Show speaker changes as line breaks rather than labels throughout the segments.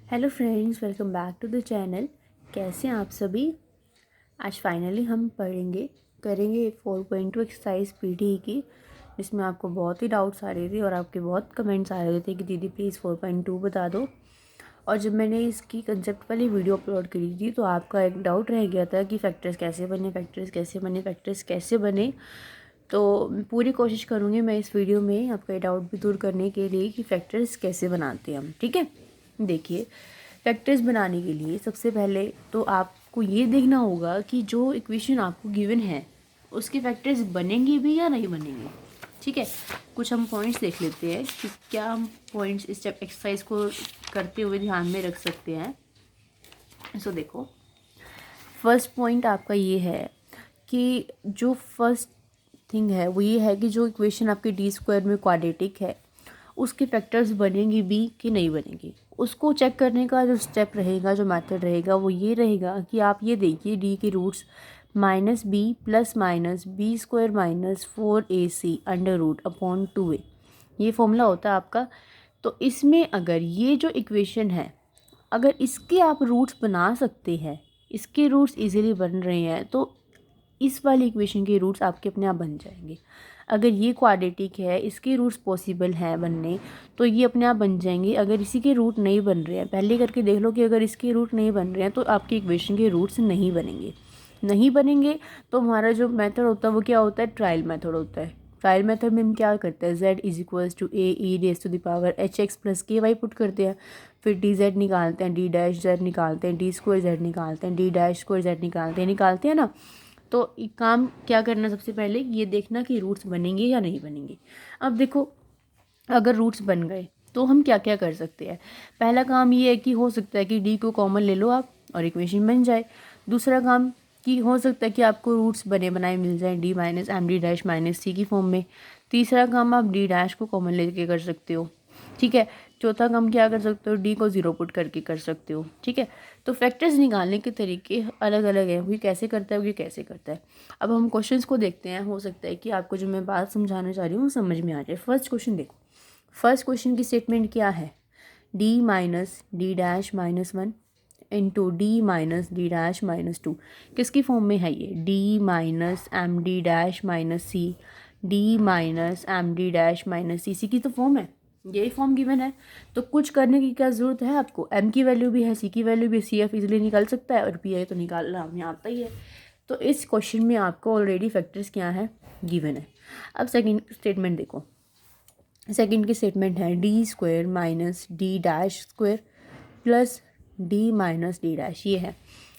Hello friends, welcome back to the channel. कैसे हैं आप सभी। आज फाइनली हम करेंगे 4.2 एक्सरसाइज पीटी की, जिसमें आपको बहुत ही डाउट्स आ रहे थे और आपके बहुत कमेंट्स आ रहे थे कि दीदी प्लीज़ 4.2 बता दो। और जब मैंने इसकी कंसेप्ट वाली वीडियो अपलोड करी थी तो आपका एक डाउट रह गया था कि फैक्टर्स कैसे बने, फैक्टर्स कैसे बने, फैक्टर्स कैसे बने। तो पूरी कोशिश करूँगी मैं इस वीडियो में आपका डाउट भी दूर करने के लिए कि फैक्टर्स कैसे बनाते हैं हम। ठीक है, देखिए, फैक्टर्स बनाने के लिए सबसे पहले तो आपको ये देखना होगा कि जो इक्वेशन आपको गिवन है उसके फैक्टर्स बनेंगे भी या नहीं बनेंगे। ठीक है, कुछ हम पॉइंट्स देख लेते हैं कि क्या हम पॉइंट्स इस एक्सरसाइज को करते हुए ध्यान में रख सकते हैं। सो देखो, फर्स्ट पॉइंट आपका ये है कि जो फर्स्ट थिंग है वो ये है कि जो इक्वेशन आपकी डी स्क्वायर में क्वाड्रेटिक है उसके फैक्टर्स बनेंगी भी कि नहीं बनेंगी। उसको चेक करने का जो स्टेप रहेगा, जो मेथड रहेगा वो ये रहेगा कि आप ये देखिए डी के roots minus B plus minus B square minus 4ac under root upon 2a, ये फॉर्मूला होता है आपका। तो इसमें अगर ये जो इक्वेशन है, अगर इसके आप रूट्स बना सकते हैं, इसके रूट्स इजीली बन रहे हैं, तो इस वाली इक्वेशन के रूट्स आपके अपने आप बन जाएंगे। अगर ये क्वाड्रेटिक है, इसके रूट्स पॉसिबल हैं बनने, तो ये अपने आप बन जाएंगे। अगर इसी के रूट नहीं बन रहे हैं, पहले करके देख लो कि अगर इसके रूट नहीं बन रहे हैं तो आपकी इक्वेशन के रूट्स नहीं बनेंगे। नहीं बनेंगे तो हमारा जो मेथड होता है वो क्या होता है, ट्रायल मेथड होता है। ट्रायल मेथड में हम क्या करते हैं, z is equals to A E raise to the power H X plus K Y put करते हैं, फिर डी जेड निकालते हैं, डी डैश जेड निकालते हैं, डी स्क्वायर जेड निकालते हैं, डी डैश स्क्वायर जेड निकालते हैं ना। तो काम क्या करना, सबसे पहले ये देखना कि रूट्स बनेंगे या नहीं बनेंगे। अब देखो, अगर रूट्स बन गए तो हम क्या क्या कर सकते हैं। पहला काम ये है कि हो सकता है कि डी को कॉमन ले लो आप और इक्वेशन बन जाए। दूसरा काम कि हो सकता है कि आपको रूट्स बने बनाए मिल जाए D minus M D dash minus C की फॉर्म में। तीसरा काम आप डी डैश को कॉमन लेके कर सकते हो। ठीक है, चौथा काम क्या कर सकते हो, डी को ज़ीरो पुट करके कर सकते हो। ठीक है, तो फैक्टर्स निकालने के तरीके अलग अलग हैं, वो कैसे करता है वो कैसे करता है। अब हम क्वेश्चंस को देखते हैं, हो सकता है कि आपको जो मैं बात समझाना चाह रही हूँ वो समझ में आ जाए। फर्स्ट क्वेश्चन देखो, फर्स्ट क्वेश्चन की स्टेटमेंट क्या है, D minus D dash minus 1 into D minus D dash minus 2। किसकी फॉर्म में है ये, D minus M D dash minus C, D minus M D dash minus C की तो फॉर्म है, यही फॉर्म गिवन है। तो कुछ करने की क्या ज़रूरत है आपको, एम की वैल्यू भी है, सी की वैल्यू भी, सी एफ इजिली निकाल सकता है और पी आई तो निकालना हमें आता ही है। तो इस क्वेश्चन में आपको ऑलरेडी फैक्टर्स क्या है, गिवन है। अब सेकंड स्टेटमेंट देखो, सेकंड की स्टेटमेंट है D square minus D dash square plus D minus D dash, ये है।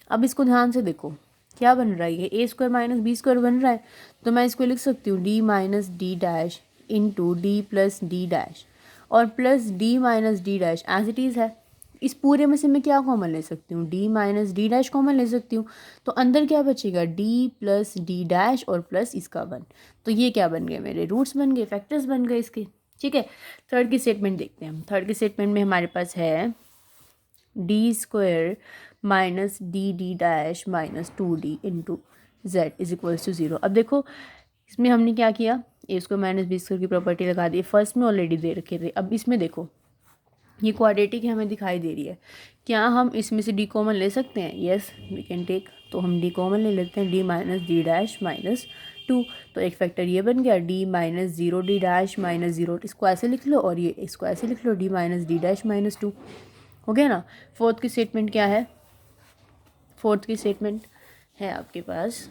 अब इसको ध्यान से देखो क्या बन रहा है, ये A square minus B square बन रहा है, तो मैं इसको लिख सकती हूँ D minus D dash into D plus D dash और plus D minus D dash as it is है। इस पूरे में से मैं क्या कॉमन ले सकती हूँ, D minus D dash common ले सकती हूँ। तो अंदर क्या बचेगा, डी प्लस डी डैश और प्लस इसका 1। तो ये क्या बन गए, मेरे रूट्स बन गए, फैक्टर्स बन गए इसके। ठीक है, थर्ड की स्टेटमेंट देखते हैं हम। थर्ड की स्टेटमेंट में हमारे पास है D square minus D D dash minus 2d into Z is equals to 0। अब देखो इसमें हमने क्या किया, A square minus B square की प्रॉपर्टी लगा दी, फर्स्ट में ऑलरेडी दे रखे थे। अब इसमें देखो ये क्वाड्रेटिक है, हमें दिखाई दे रही है, क्या हम इसमें से डी कॉमन ले सकते हैं, येस वी कैन टेक। तो हम डी कॉमन ले लेते हैं, D minus D dash minus 2। तो एक फैक्टर ये बन गया, D minus 0 D dash minus 0, इसको ऐसे लिख लो और ये इसको ऐसे लिख लो, D minus D dash minus 2। हो गया ना। फोर्थ की स्टेटमेंट क्या है, फोर्थ की स्टेटमेंट है आपके पास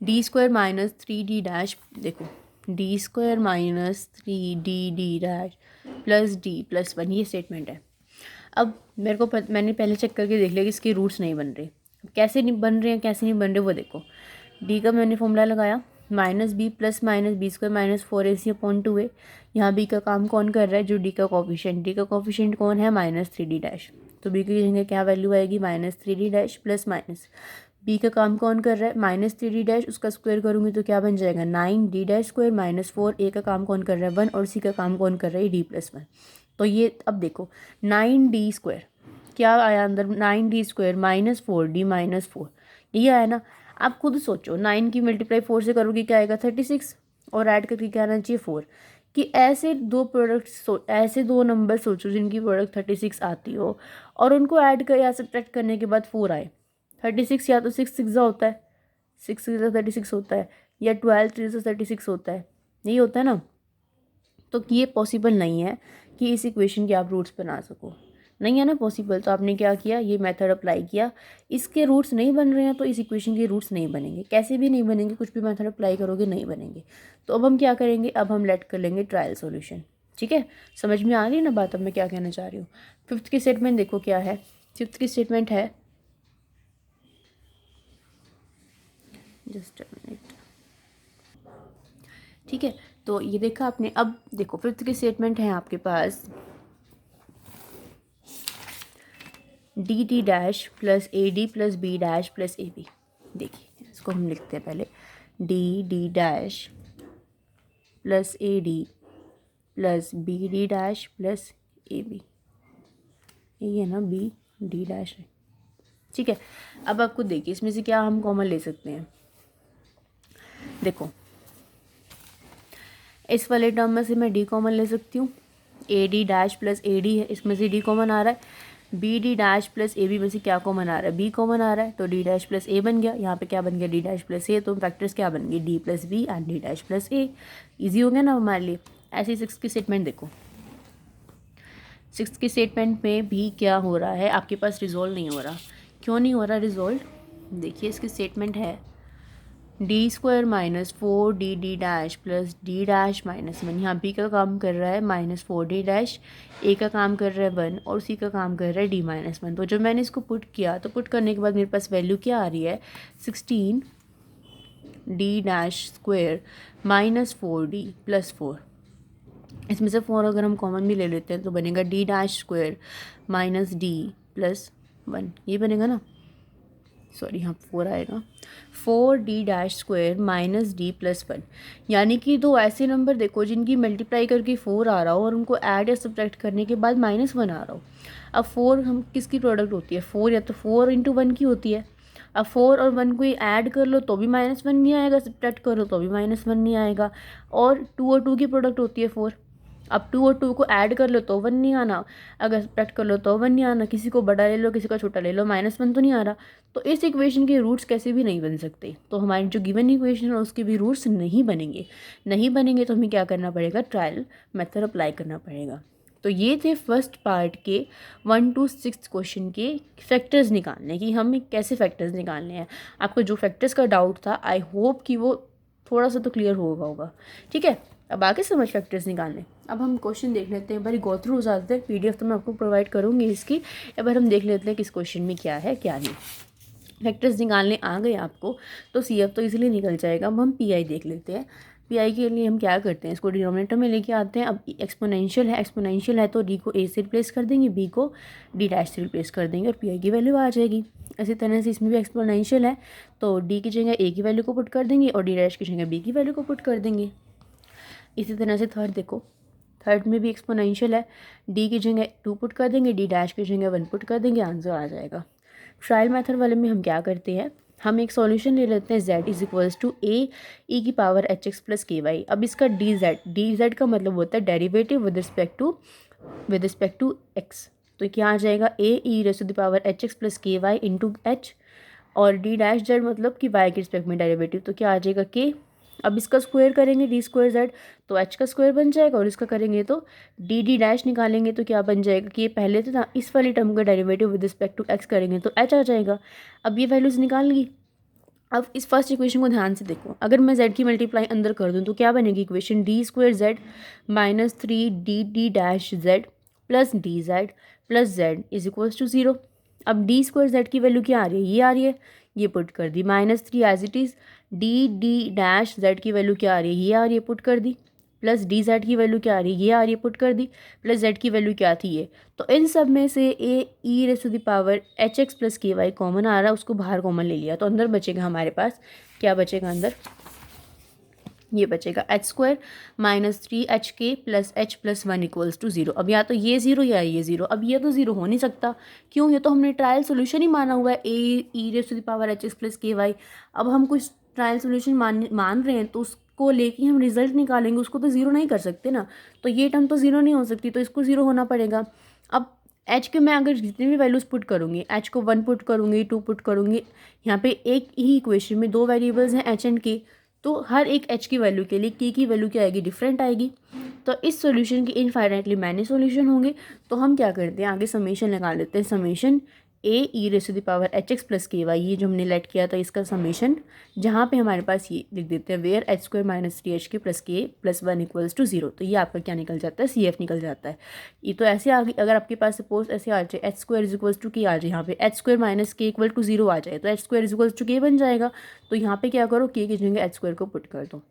D square minus 3d dash, देखो D square minus 3d dash plus D plus 1, ये स्टेटमेंट है। अब मैंने पहले चेक करके देख लिया कि इसके रूट्स नहीं बन रहे। कैसे नहीं बन रहे हैं, कैसे नहीं बन रहे वो देखो। डी का मैंने फॉर्मूला लगाया, minus B plus minus B square minus 4ac upon 2a। यहाँ बी का काम कौन कर रहा है, जो डी का कॉफिशिएंट, डी का कॉफिशिएंट कौन है, माइनस 3d डैश। तो बी की जगह क्या वैल्यू आएगी, minus 3d dash plus minus B का काम कौन कर रहा है, माइनस 3d डैश, उसका स्क्वायर करूँगी तो क्या बन जाएगा, 9d dash square minus 4a का काम कौन कर रहा है 1 और सी का काम कौन कर रहा है d प्लस 1। तो ये अब देखो 9d स्क्वायर क्या आया अंदर, 9d square minus 4d minus 4, ये आया ना। आप खुद सोचो 9 की मल्टीप्लाई 4 से करोगे क्या आएगा 36 और ऐड करके क्या आना चाहिए 4। कि ऐसे दो नंबर सोचो जिनकी प्रोडक्ट 36 आती हो और उनको ऐड कर या सब्ट्रैक्ट करने के बाद 4 आए। 36 या तो 6 होता है, 6 36 होता है, या 12 36 होता है, यही होता है ना। तो ये पॉसिबल नहीं है कि इस इक्वेशन के आप रूट्स बना सको, नहीं है ना पॉसिबल। तो आपने क्या किया, ये मेथड अप्लाई किया, इसके रूट्स नहीं बन रहे हैं तो इस इक्वेशन के रूट्स नहीं बनेंगे, कैसे भी नहीं बनेंगे, कुछ भी मेथड अप्लाई करोगे नहीं बनेंगे। तो अब हम क्या करेंगे, अब हम लेट कर लेंगे ट्रायल सॉल्यूशन। ठीक है, समझ में आ रही है ना बात अब मैं क्या कहना चाह रही हूँ। फिफ्थ की स्टेटमेंट देखो क्या है। फिफ्थ की स्टेटमेंट है, जस्ट अ मिनट, ठीक है। तो ये देखा आपने। अब देखो फिफ्थ की स्टेटमेंट है आपके पास D T dash plus A D plus B dash plus A B. देखिए इसको हम लिखते हैं पहले, D D dash plus A D plus B D dash plus A B, ये है ना बी डी डैश है। ठीक है, अब आपको देखिए इसमें से क्या हम कॉमन ले सकते हैं। देखो इस वाले टर्म में से मैं डी कॉमन ले सकती हूँ, A D dash plus A D है, इसमें से डी कॉमन आ रहा है। B D dash plus A B में से क्या कॉमन आ रहा है, बी कॉमन आ रहा है, तो डी डैश प्लस ए बन गया। यहाँ पे क्या बन गया, डी डैश प्लस ए, तो फैक्टर्स क्या बन गए, D plus B and D dash plus A. Easy हो गया ना हमारे लिए। ऐसी सिक्स की स्टेटमेंट देखो, सिक्स की स्टेटमेंट में भी क्या हो रहा है, आपके पास रिजोल्व नहीं हो रहा। क्यों नहीं हो रहा रिजोल्व, देखिए इसकी स्टेटमेंट है D square minus 4 D dash plus D dash minus 1। यहाँ बी का काम कर रहा है -4 डी डैश, ए का काम कर रहा है 1 और सी का काम कर रहा है d-1। तो जब मैंने इसको पुट किया तो पुट करने के बाद मेरे पास वैल्यू क्या आ रही है, 16 D dash square -4d plus 4। इसमें से 4 अगर हम कॉमन भी ले लेते हैं तो बनेगा D dash square minus D plus 1, ये बनेगा ना, सॉरी यहाँ 4 आएगा, 4d dash square minus D plus 1। यानी कि दो ऐसे नंबर देखो जिनकी मल्टीप्लाई करके 4 आ रहा हो और उनको ऐड या सब्ट्रैक्ट करने के बाद -1 आ रहा हो। अब 4 हम किसकी प्रोडक्ट होती है, 4 या तो 4 इंटू 1 की होती है। अब 4 और 1 को ऐड कर लो तो भी -1 नहीं आएगा, सब्ट्रैक्ट करो तो भी -1 नहीं आएगा। और 2 और 2 की प्रोडक्ट होती है 4। अब 2 और 2 को ऐड कर लो तो 1 नहीं आना, अगर सब्ट्रैक्ट कर लो तो 1 नहीं आना, किसी को बड़ा ले लो किसी का छोटा ले लो, -1 तो नहीं आ रहा। तो इस इक्वेशन के रूट्स कैसे भी नहीं बन सकते। तो हमारी जो गिवन इक्वेशन है उसके भी रूट्स नहीं बनेंगे। नहीं बनेंगे तो हमें क्या करना पड़ेगा, ट्रायल मेथड अप्लाई करना पड़ेगा। तो ये थे फर्स्ट पार्ट के 1 to 6 क्वेश्चन के फैक्टर्स निकालने की, हमें कैसे फैक्टर्स निकालने हैं। आपको जो फैक्टर्स का डाउट था आई होप कि वो थोड़ा सा तो क्लियर होगा। ठीक है, अब आगे समझ फैक्टर्स निकालने। अब हम क्वेश्चन देख लेते हैं, एक बार गो थ्रू हो जाते हैं, पीडीएफ तो मैं आपको प्रोवाइड करूँगी इसकी। एक बार हम देख लेते हैं किस क्वेश्चन में क्या है क्या नहीं। फैक्टर्स निकालने आ गए आपको तो सीएफ तो इजीली निकल जाएगा। अब हम पीआई देख लेते हैं। पीआई के लिए हम क्या करते हैं, इसको डिनोमिनेटर में लेके आते हैं। अब एक्सपोनेंशियल है तो डी को ए से रिप्लेस कर देंगे, बी को डी डैश से रिप्लेस कर देंगे और पीआई की वैल्यू आ जाएगी। इसी तरह से इसमें भी एक्सपोनेंशियल है तो डी की जगह ए की वैल्यू को पुट कर देंगे और डी डैश की जगह बी की वैल्यू को पुट कर देंगे। इसी तरह से थर्ड देखो, थर्ड में भी एक्सपोनेंशियल है, डी की जगह 2 पुट कर देंगे, डी डैश की जगह 1 पुट कर देंगे, आंसर आ जाएगा। ट्रायल मेथड वाले में हम क्या करते हैं, हम एक सॉल्यूशन ले लेते हैं z is equals to A E की power H X plus K Y. अब इसका डी जेड का मतलब होता है derivative with respect to X. तो क्या आ जाएगा, A E raise to the power H X plus K Y into H, और डी डैश जेड मतलब कि वाई के रिस्पेक्ट में डेरिवेटिव, तो क्या आ जाएगा के। अब इसका स्क्वायर करेंगे डी स्क्वायर जेड तो एच का स्क्वायर बन जाएगा, और इसका करेंगे तो डी डैश निकालेंगे तो क्या बन जाएगा कि ये पहले तो था इस वाली टर्म का derivative with respect to X करेंगे तो एच आ जाएगा। अब ये वैल्यूज निकाल ली। अब इस फर्स्ट इक्वेशन को ध्यान से देखो, अगर मैं जेड की मल्टीप्लाई अंदर कर दूँ तो क्या बनेगी equation, D square Z minus 3 D dash Z plus D Z plus Z is equals to 0। अब डी स्क्वायर जेड की वैल्यू क्या आ रही है, ये आ रही है, ये पुट कर दी, -3 as it is. D dash Z की वैल्यू क्या आ रही है, ये आ रही है, पुट कर दी, प्लस डी जेड की वैल्यू क्या आ रही है, ये आ रही है, पुट कर दी, प्लस जेड की वैल्यू क्या थी ये। तो इन सब में से A E raise to the power H X plus K Y common आ रहा है, उसको बाहर कॉमन ले लिया तो अंदर बचेगा हमारे पास, क्या बचेगा अंदर, ये बचेगा H square -3 H K plus H plus 1 equals to 0। अब या तो ये 0 या ये 0। अब ये तो 0 हो नहीं सकता, क्यों, ये तो हमने ट्रायल सोल्यूशन ही माना हुआ है, A E raise to the power H X plus K Y. अब हम कुछ ट्रायल सोल्यूशन मान रहे हैं तो को लेके हम रिजल्ट निकालेंगे उसको तो ज़ीरो नहीं कर सकते ना, तो ये टर्म तो ज़ीरो नहीं हो सकती, तो इसको ज़ीरो होना पड़ेगा। अब एच के मैं अगर जितनी भी वैल्यूज़ पुट करूँगी, एच को 1 पुट करूँगी, 2 पुट करूँगी, यहाँ पे एक ही इक्वेशन में 2 वेरिएबल्स हैं एच एंड के, तो हर एक एच की वैल्यू के लिए के की वैल्यू क्या आएगी, डिफरेंट आएगी। तो इस सॉल्यूशन के इनफाइनाइटली मैनी सॉल्यूशन होंगे, तो हम क्या करते हैं आगे समेशन लगा लेते हैं, summation A E raise to the power H X plus K Y, ये जो हमने लेट किया था इसका समेशन, जहाँ पे हमारे पास ये लिख देते हैं where H square minus T H K plus K plus 1 equals to 0, तो ये आपका क्या निकल जाता है, सी एफ निकल जाता है। ये तो ऐसे आगे अगर आपके पास सपोज ऐसे आ जाए H square is equals to K आ जाए, यहाँ पे H square minus K equal to 0 आ जाए, तो H square is equals to K बन जाएगा। तो यहाँ पे क्या करो, के की जगह एच स्क्वायर को पुट कर दो,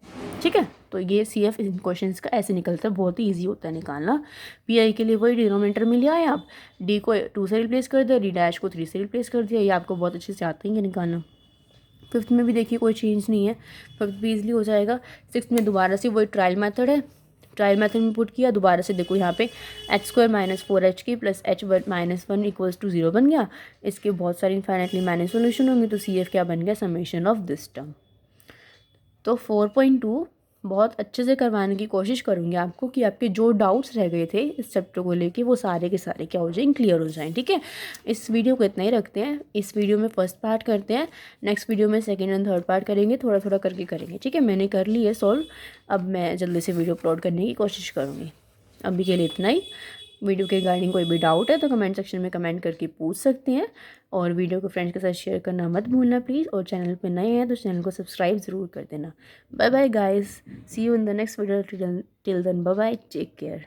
ठीक है। तो ये सी एफ इन क्वेश्चन का ऐसे निकलता है, बहुत ही ईजी होता है निकालना। पी आई के लिए वही डिनोमिनेटर मिल आए, आप डी को 2 से रिप्लेस कर दिया, डी डैश को 3 से रिप्लेस कर दिया, ये आपको बहुत अच्छे से आते हैं निकालना। फिफ्थ में भी देखिए कोई चेंज नहीं है, फिफ्थ भी ईजिली हो जाएगा। सिक्स्थ में दोबारा से वही ट्रायल मेथड है, ट्रायल मेथड में पुट किया, दोबारा से देखो यहाँ पे H square minus 4 K plus H minus 1 equals to 0 बन गया। इसके बहुत सारे इनफाइनाइटली मैनी सोल्यूशन होंगे, तो सी एफ क्या बन गया, समेशन ऑफ दिस टर्म। तो 4.2 बहुत अच्छे से करवाने की कोशिश करूँगी आपको कि आपके जो डाउट्स रह गए थे इस चैप्टर को लेके वो सारे के सारे क्या हो जाएं, क्लियर हो जाएं, ठीक है। इस वीडियो को इतना ही रखते हैं, इस वीडियो में फर्स्ट पार्ट करते हैं, नेक्स्ट वीडियो में सेकंड एंड थर्ड पार्ट करेंगे, थोड़ा थोड़ा करके करेंगे, ठीक है। मैंने कर ली है सॉल्व, अब मैं जल्दी से वीडियो अपलोड करने की कोशिश करूँगी। अभी के लिए इतना ही। वीडियो के रिगार्डिंग कोई भी डाउट है तो कमेंट सेक्शन में कमेंट करके पूछ सकते हैं, और वीडियो को फ्रेंड्स के साथ शेयर करना मत भूलना प्लीज़, और चैनल पे नए हैं तो चैनल को सब्सक्राइब ज़रूर कर देना। Bye bye guys, see you in the next video, till then bye bye, take care.